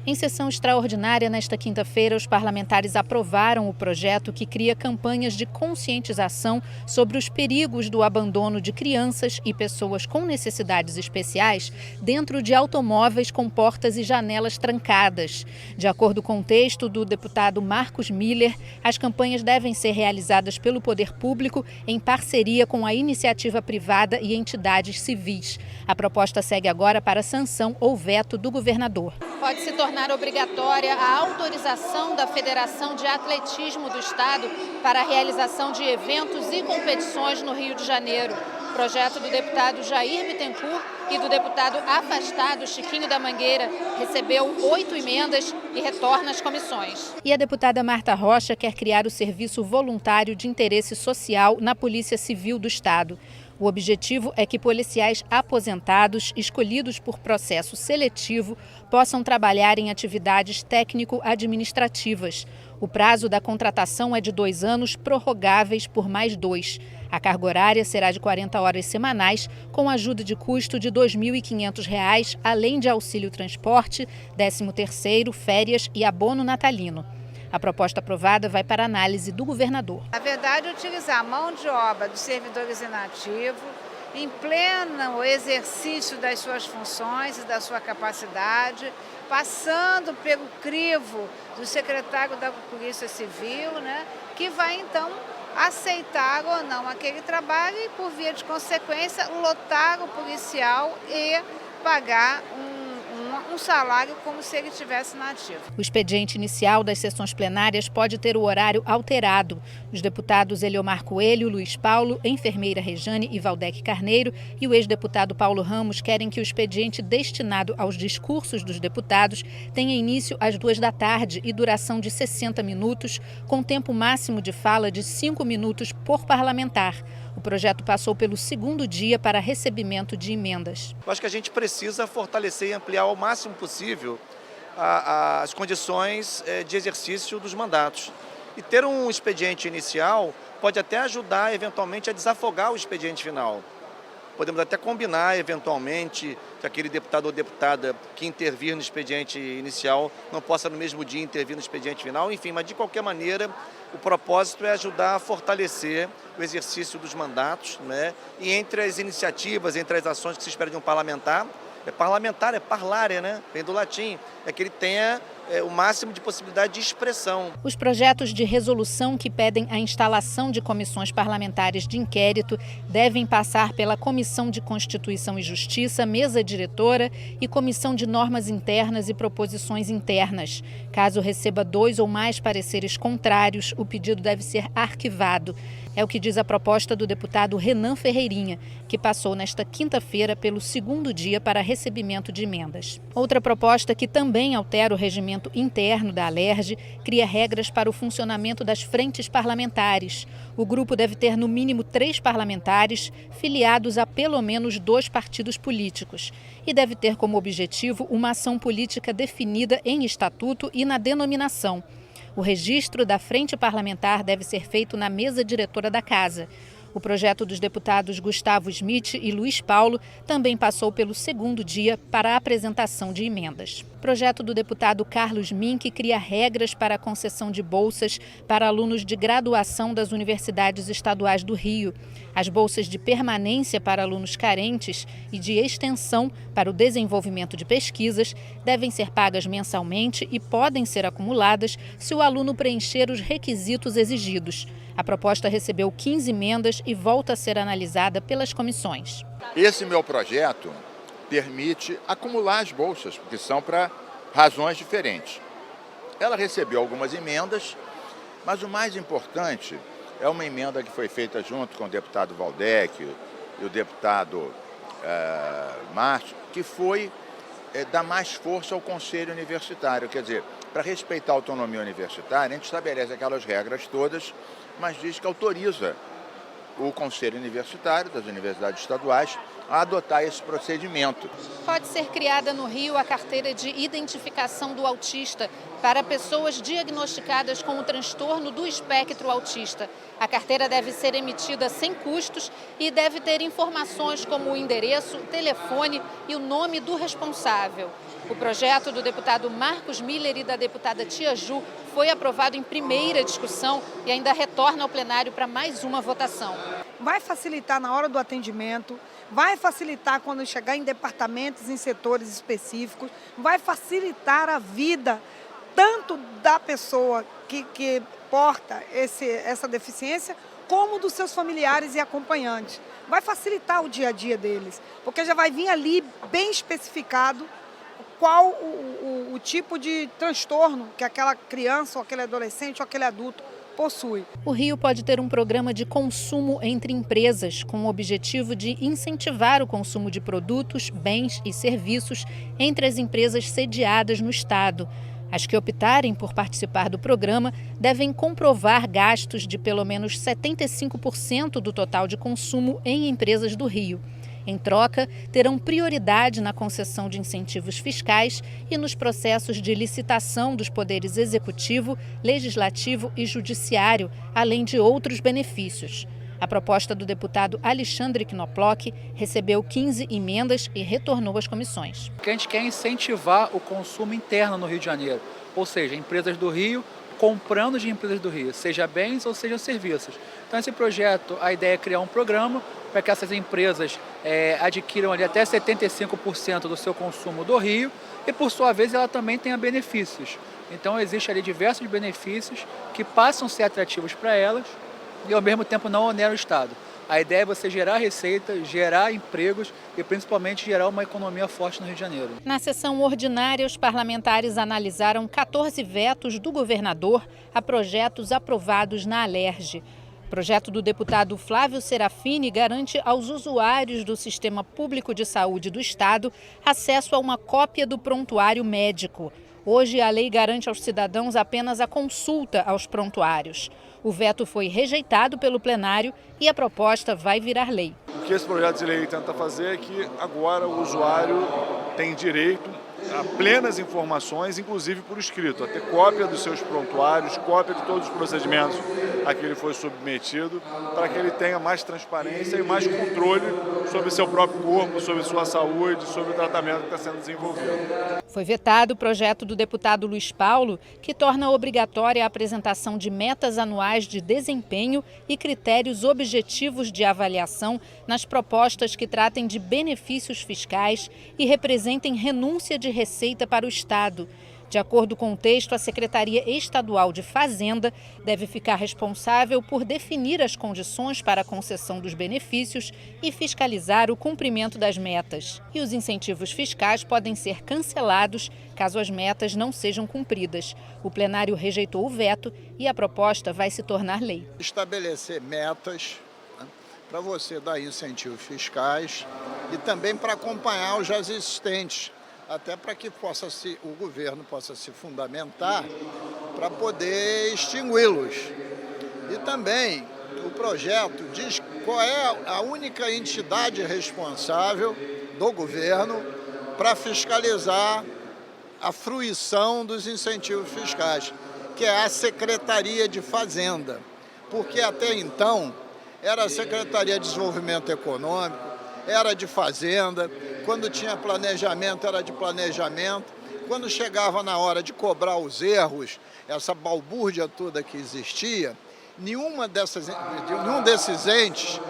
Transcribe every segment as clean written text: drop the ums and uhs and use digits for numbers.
Em sessão extraordinária, nesta quinta-feira, os parlamentares aprovaram o projeto que cria campanhas de conscientização sobre os perigos do abandono de crianças e pessoas com necessidades especiais dentro de automóveis com portas e janelas trancadas. De acordo com o texto do deputado Marcos Miller, as campanhas devem ser realizadas pelo poder público em parceria com a iniciativa privada e entidades civis. A proposta segue agora para sanção ou veto do governador. Pode se tornar obrigatória a autorização da Federação de Atletismo do Estado para a realização de eventos e competições no Rio de Janeiro. O projeto do deputado Jair Bittencourt e do deputado afastado Chiquinho da Mangueira recebeu 8 emendas e retorna às comissões. E a deputada Marta Rocha quer criar o Serviço Voluntário de Interesse Social na Polícia Civil do Estado. O objetivo é que policiais aposentados, escolhidos por processo seletivo, possam trabalhar em atividades técnico-administrativas. O prazo da contratação é de 2 anos, prorrogáveis por mais 2. A carga horária será de 40 horas semanais, com ajuda de custo de R$ 2.500, além de auxílio transporte, 13º, férias e abono natalino. A proposta aprovada vai para análise do governador. Na verdade, utilizar a mão de obra dos servidores inativos em pleno exercício das suas funções e da sua capacidade, passando pelo crivo do secretário da Polícia Civil, que vai então aceitar ou não aquele trabalho e, por via de consequência, lotar o policial e pagar um salário como se ele estivesse na ativa. O expediente inicial das sessões plenárias pode ter o horário alterado. Os deputados Eliomar Coelho, Luiz Paulo, enfermeira Rejane e Valdec Carneiro e o ex-deputado Paulo Ramos querem que o expediente destinado aos discursos dos deputados tenha início às 14h e duração de 60 minutos, com tempo máximo de fala de 5 minutos por parlamentar. O projeto passou pelo 2º dia para recebimento de emendas. Eu acho que a gente precisa fortalecer e ampliar ao máximo possível as condições de exercício dos mandatos. E ter um expediente inicial pode até ajudar, eventualmente, a desafogar o expediente final. Podemos até combinar, eventualmente, que aquele deputado ou deputada que intervir no expediente inicial não possa no mesmo dia intervir no expediente final, enfim, mas de qualquer maneira, o propósito é ajudar a fortalecer o exercício dos mandatos, E entre as iniciativas, entre as ações que se espera de um parlamentar, é parlare, vem do latim, é que ele tenha o máximo de possibilidade de expressão. Os projetos de resolução que pedem a instalação de comissões parlamentares de inquérito devem passar pela Comissão de Constituição e Justiça, mesa diretora e Comissão de Normas Internas e Proposições Internas. Caso receba 2 ou mais pareceres contrários, o pedido deve ser arquivado. É o que diz a proposta do deputado Renan Ferreirinha, que passou nesta quinta-feira pelo 2º dia para recebimento de emendas. Outra proposta que também altera o regimento interno da Alerj cria regras para o funcionamento das frentes parlamentares. O grupo deve ter no mínimo 3 parlamentares filiados a pelo menos 2 partidos políticos e deve ter como objetivo uma ação política definida em estatuto e na denominação. O registro da frente parlamentar deve ser feito na mesa diretora da Casa. O projeto dos deputados Gustavo Smith e Luiz Paulo também passou pelo 2º dia para a apresentação de emendas. O projeto do deputado Carlos Mink cria regras para a concessão de bolsas para alunos de graduação das universidades estaduais do Rio. As bolsas de permanência para alunos carentes e de extensão para o desenvolvimento de pesquisas devem ser pagas mensalmente e podem ser acumuladas se o aluno preencher os requisitos exigidos. A proposta recebeu 15 emendas e volta a ser analisada pelas comissões. Esse meu projeto permite acumular as bolsas, porque são para razões diferentes. Ela recebeu algumas emendas, mas o mais importante é uma emenda que foi feita junto com o deputado Valdec e o deputado Márcio, que foi dar mais força ao Conselho Universitário. Quer dizer, para respeitar a autonomia universitária, a gente estabelece aquelas regras todas, mas diz que autoriza o Conselho Universitário das Universidades Estaduais a adotar esse procedimento. Pode ser criada no Rio a carteira de identificação do autista para pessoas diagnosticadas com o transtorno do espectro autista. A carteira deve ser emitida sem custos e deve ter informações como o endereço, telefone e o nome do responsável. O projeto do deputado Marcos Miller e da deputada Tia Ju foi aprovado em primeira discussão e ainda retorna ao plenário para mais uma votação. Vai facilitar na hora do atendimento, vai facilitar quando chegar em departamentos, em setores específicos, vai facilitar a vida tanto da pessoa que porta essa deficiência, como dos seus familiares e acompanhantes. Vai facilitar o dia a dia deles, porque já vai vir ali bem especificado qual o tipo de transtorno que aquela criança, ou aquele adolescente, ou aquele adulto possui. O Rio pode ter um programa de consumo entre empresas, com o objetivo de incentivar o consumo de produtos, bens e serviços entre as empresas sediadas no estado. As que optarem por participar do programa devem comprovar gastos de pelo menos 75% do total de consumo em empresas do Rio. Em troca, terão prioridade na concessão de incentivos fiscais e nos processos de licitação dos poderes executivo, legislativo e judiciário, além de outros benefícios. A proposta do deputado Alexandre Knoploch recebeu 15 emendas e retornou às comissões. O que a gente quer é incentivar o consumo interno no Rio de Janeiro, ou seja, empresas do Rio comprando de empresas do Rio, seja bens ou seja serviços. Então esse projeto, a ideia é criar um programa para que essas empresas adquiram ali até 75% do seu consumo do Rio e, por sua vez, ela também tenha benefícios. Então existe ali diversos benefícios que passam a ser atrativos para elas e, ao mesmo tempo, não oneram o Estado. A ideia é você gerar receita, gerar empregos e, principalmente, gerar uma economia forte no Rio de Janeiro. Na sessão ordinária, os parlamentares analisaram 14 vetos do governador a projetos aprovados na Alerj. O projeto do deputado Flávio Serafini garante aos usuários do Sistema Público de Saúde do Estado acesso a uma cópia do prontuário médico. Hoje, a lei garante aos cidadãos apenas a consulta aos prontuários. O veto foi rejeitado pelo plenário e a proposta vai virar lei. O que esse projeto de lei tenta fazer é que agora o usuário tem direito a plenas informações, inclusive por escrito, a ter cópia dos seus prontuários, cópia de todos os procedimentos a que ele foi submetido, para que ele tenha mais transparência e mais controle sobre seu próprio corpo, sobre sua saúde, sobre o tratamento que está sendo desenvolvido. Foi vetado o projeto do deputado Luiz Paulo, que torna obrigatória a apresentação de metas anuais de desempenho e critérios objetivos de avaliação nas propostas que tratem de benefícios fiscais e representem renúncia de receita para o Estado. De acordo com o texto, a Secretaria Estadual de Fazenda deve ficar responsável por definir as condições para a concessão dos benefícios e fiscalizar o cumprimento das metas. E os incentivos fiscais podem ser cancelados caso as metas não sejam cumpridas. O plenário rejeitou o veto e a proposta vai se tornar lei. Estabelecer metas para você dar incentivos fiscais e também para acompanhar os já existentes, até para que o governo possa se fundamentar para poder extingui-los. E também o projeto diz qual é a única entidade responsável do governo para fiscalizar a fruição dos incentivos fiscais, que é a Secretaria de Fazenda, porque até então era a Secretaria de Desenvolvimento Econômico, era de Fazenda, quando tinha planejamento era de planejamento, quando chegava na hora de cobrar os erros, essa balbúrdia toda que existia, nenhum desses entes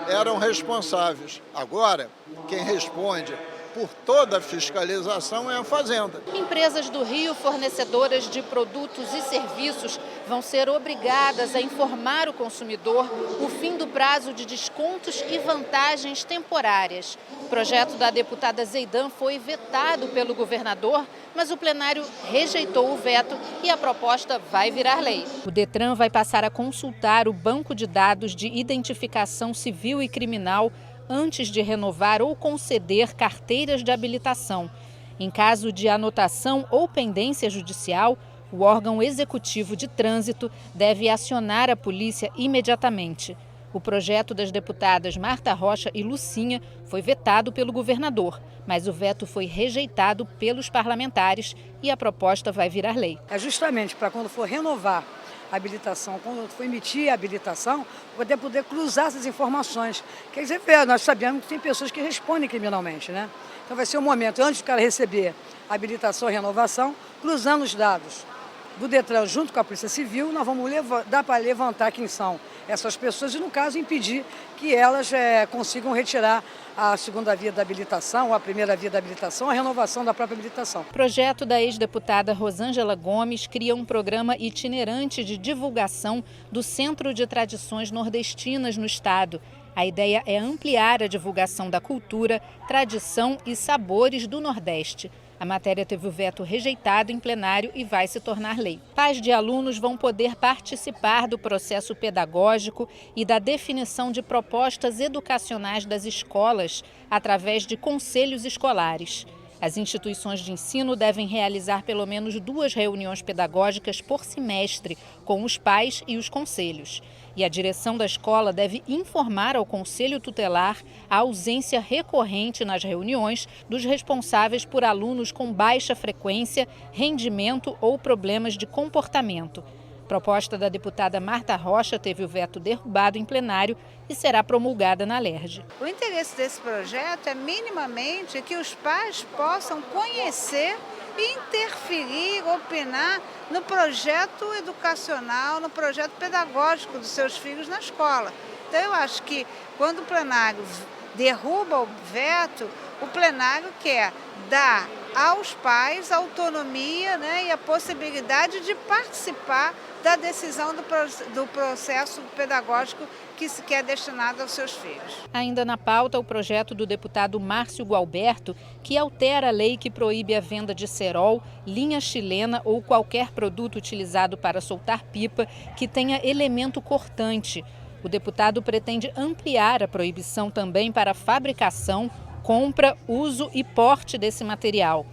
eram responsáveis. Agora, quem responde por toda a fiscalização é a Fazenda. Empresas do Rio fornecedoras de produtos e serviços vão ser obrigadas a informar o consumidor o fim do prazo de descontos e vantagens temporárias. O projeto da deputada Zeidan foi vetado pelo governador, mas o plenário rejeitou o veto e a proposta vai virar lei. O Detran vai passar a consultar o banco de dados de identificação civil e criminal antes de renovar ou conceder carteiras de habilitação. Em caso de anotação ou pendência judicial, o órgão executivo de trânsito deve acionar a polícia imediatamente. O projeto das deputadas Marta Rocha e Lucinha foi vetado pelo governador, mas o veto foi rejeitado pelos parlamentares e a proposta vai virar lei. É justamente para quando for renovar a habilitação, quando for emitir a habilitação, poder cruzar essas informações. Quer dizer, nós sabemos que tem pessoas que respondem criminalmente, né? Então vai ser o momento, antes do cara receber a habilitação e renovação, cruzando os dados do Detran junto com a Polícia Civil, nós vamos dar para levantar quem são essas pessoas e, no caso, impedir que elas consigam retirar a segunda via da habilitação, a primeira via da habilitação, a renovação da própria habilitação. O projeto da ex-deputada Rosângela Gomes cria um programa itinerante de divulgação do Centro de Tradições Nordestinas no estado. A ideia é ampliar a divulgação da cultura, tradição e sabores do Nordeste. A matéria teve o veto rejeitado em plenário e vai se tornar lei. Pais de alunos vão poder participar do processo pedagógico e da definição de propostas educacionais das escolas através de conselhos escolares. As instituições de ensino devem realizar pelo menos 2 reuniões pedagógicas por semestre com os pais e os conselhos. E a direção da escola deve informar ao conselho tutelar a ausência recorrente nas reuniões dos responsáveis por alunos com baixa frequência, rendimento ou problemas de comportamento. A proposta da deputada Marta Rocha teve o veto derrubado em plenário e será promulgada na LERJ. O interesse desse projeto é minimamente que os pais possam conhecer, interferir, opinar no projeto educacional, no projeto pedagógico dos seus filhos na escola. Então eu acho que quando o plenário derruba o veto, o plenário quer dar aos pais autonomia, né, e a possibilidade de participar da decisão do processo pedagógico que é destinado aos seus filhos. Ainda na pauta, o projeto do deputado Márcio Gualberto, que altera a lei que proíbe a venda de cerol, linha chilena ou qualquer produto utilizado para soltar pipa que tenha elemento cortante. O deputado pretende ampliar a proibição também para a fabricação, compra, uso e porte desse material.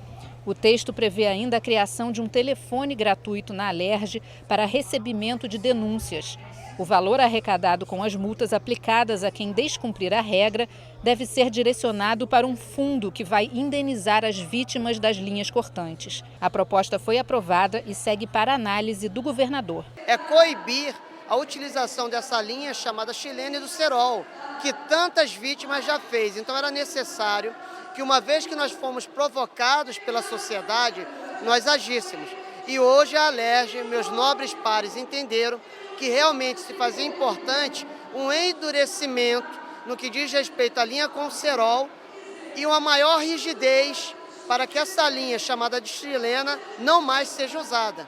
O texto prevê ainda a criação de um telefone gratuito na LERJ para recebimento de denúncias. O valor arrecadado com as multas aplicadas a quem descumprir a regra deve ser direcionado para um fundo que vai indenizar as vítimas das linhas cortantes. A proposta foi aprovada e segue para análise do governador. É coibir a utilização dessa linha chamada chilena e do cerol, que tantas vítimas já fez. Então era necessário que, uma vez que nós fomos provocados pela sociedade, nós agíssemos. E hoje a LERJ, meus nobres pares, entenderam que realmente se fazia importante um endurecimento no que diz respeito à linha com cerol e uma maior rigidez para que essa linha chamada de chilena não mais seja usada.